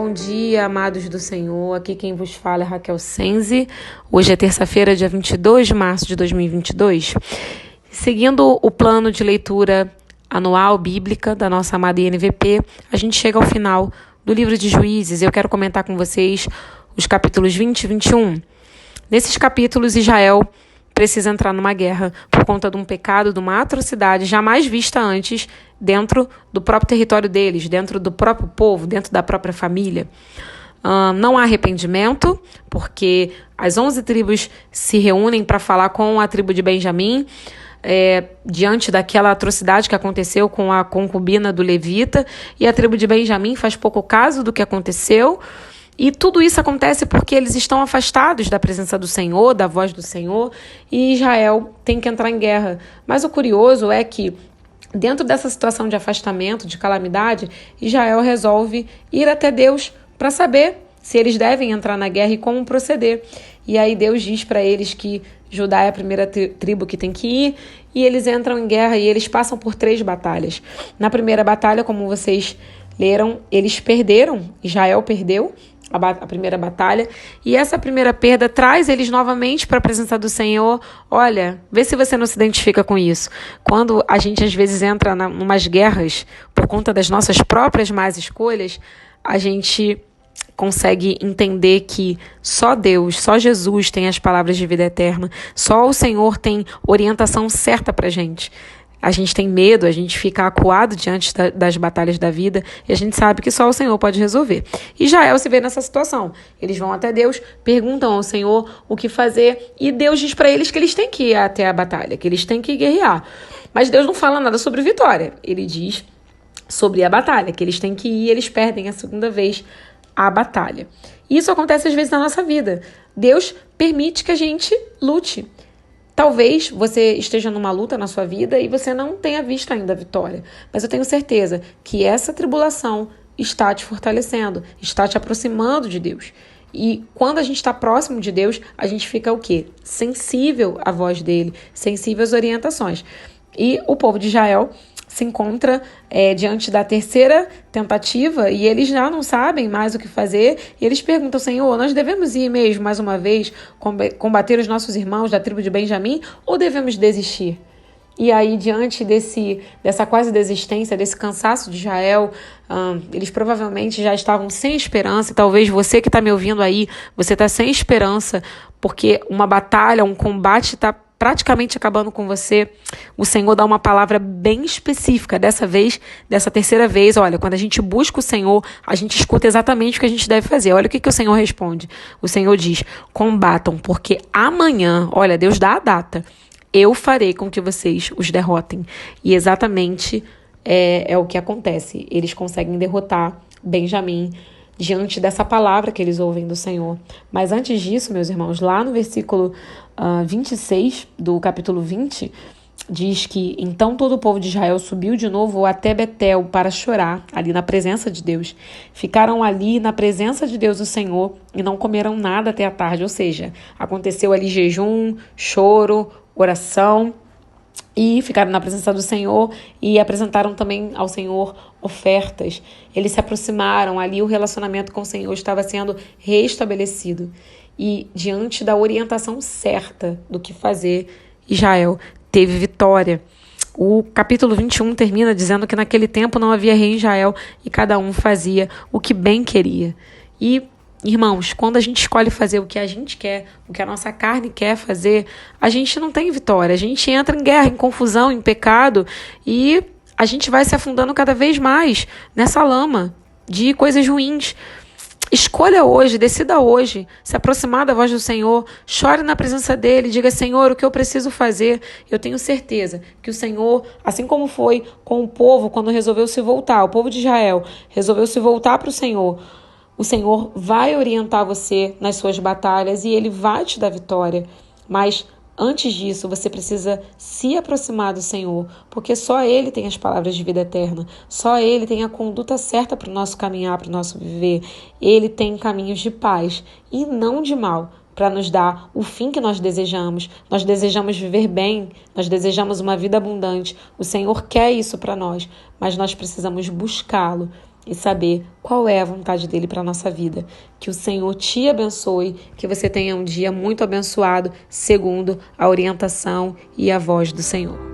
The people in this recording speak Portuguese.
bom dia, amados do Senhor. Aqui quem vos fala é Raquel Senzi. Hoje é terça-feira, dia 22 de março de 2022. Seguindo o plano de leitura anual bíblica da nossa amada INVP, a gente chega ao final do livro de Juízes. Eu quero comentar com vocês os capítulos 20 e 21. Nesses capítulos, Israel precisa entrar numa guerra por conta de um pecado, de uma atrocidade jamais vista antes dentro do próprio território deles, dentro do próprio povo, dentro da própria família. Não há arrependimento, porque as 11 tribos se reúnem para falar com a tribo de Benjamim, diante daquela atrocidade que aconteceu com a concubina do levita, e a tribo de Benjamim faz pouco caso do que aconteceu. E tudo isso acontece porque eles estão afastados da presença do Senhor, da voz do Senhor, e Israel tem que entrar em guerra. Mas o curioso é que, dentro dessa situação de afastamento, de calamidade, Israel resolve ir até Deus para saber se eles devem entrar na guerra e como proceder. E aí Deus diz para eles que Judá é a primeira tribo que tem que ir, e eles entram em guerra e eles passam por 3 batalhas. Na primeira batalha, como vocês leram, eles perderam, Israel perdeu a primeira batalha, e essa primeira perda traz eles novamente para a presença do Senhor. Olha, vê se você não se identifica com isso. Quando a gente às vezes entra em umas guerras por conta das nossas próprias más escolhas, a gente consegue entender que só Deus, só Jesus tem as palavras de vida eterna, só o Senhor tem orientação certa para a gente. A gente tem medo, a gente fica acuado diante das batalhas da vida, e a gente sabe que só o Senhor pode resolver. Israel se vê nessa situação. Eles vão até Deus, perguntam ao Senhor o que fazer, e Deus diz para eles que eles têm que ir até a batalha, que eles têm que guerrear. Mas Deus não fala nada sobre vitória. Ele diz sobre a batalha, que eles têm que ir e eles perdem a segunda vez a batalha. Isso acontece às vezes na nossa vida. Deus permite que a gente lute. Talvez você esteja numa luta na sua vida e você não tenha visto ainda a vitória. Mas eu tenho certeza que essa tribulação está te fortalecendo, está te aproximando de Deus. E quando a gente está próximo de Deus, a gente fica o quê? Sensível à voz dele, sensível às orientações. E o povo de Israel se encontra diante da terceira tentativa e eles já não sabem mais o que fazer, e eles perguntam: Senhor, nós devemos ir mesmo mais uma vez combater os nossos irmãos da tribo de Benjamim, ou devemos desistir? E aí, diante dessa quase desistência, desse cansaço de Israel, eles provavelmente já estavam sem esperança. E talvez você que está me ouvindo aí, você está sem esperança, porque uma batalha, um combate está praticamente acabando com você. O Senhor dá uma palavra bem específica. Dessa terceira vez, olha, quando a gente busca o Senhor, a gente escuta exatamente o que a gente deve fazer. Olha o que o Senhor responde. O Senhor diz: combatam, porque amanhã, olha, Deus dá a data, eu farei com que vocês os derrotem. E exatamente é o que acontece. Eles conseguem derrotar Benjamim diante dessa palavra que eles ouvem do Senhor. Mas antes disso, meus irmãos, lá no versículo 26 do capítulo 20, diz que então todo o povo de Israel subiu de novo até Betel para chorar ali na presença de Deus. Ficaram ali na presença de Deus, o Senhor, e não comeram nada até a tarde. Ou seja, aconteceu ali jejum, choro, oração, e ficaram na presença do Senhor e apresentaram também ao Senhor ofertas. Eles se aproximaram, ali o relacionamento com o Senhor estava sendo restabelecido. E diante da orientação certa do que fazer, Israel teve vitória. O capítulo 21 termina dizendo que naquele tempo não havia rei em Israel e cada um fazia o que bem queria. E, irmãos, quando a gente escolhe fazer o que a gente quer, o que a nossa carne quer fazer, a gente não tem vitória. A gente entra em guerra, em confusão, em pecado, e a gente vai se afundando cada vez mais nessa lama de coisas ruins. Escolha hoje, decida hoje, se aproximar da voz do Senhor, chore na presença dele, diga: Senhor, o que eu preciso fazer? Eu tenho certeza que o Senhor, assim como foi com o povo quando resolveu se voltar, o povo de Israel resolveu se voltar para o Senhor vai orientar você nas suas batalhas e ele vai te dar vitória. Mas antes disso, você precisa se aproximar do Senhor, porque só Ele tem as palavras de vida eterna, só Ele tem a conduta certa para o nosso caminhar, para o nosso viver. Ele tem caminhos de paz e não de mal para nos dar o fim que nós desejamos viver bem, nós desejamos uma vida abundante. O Senhor quer isso para nós, mas nós precisamos buscá-lo e saber qual é a vontade dele para a nossa vida. Que o Senhor te abençoe, que você tenha um dia muito abençoado, segundo a orientação e a voz do Senhor.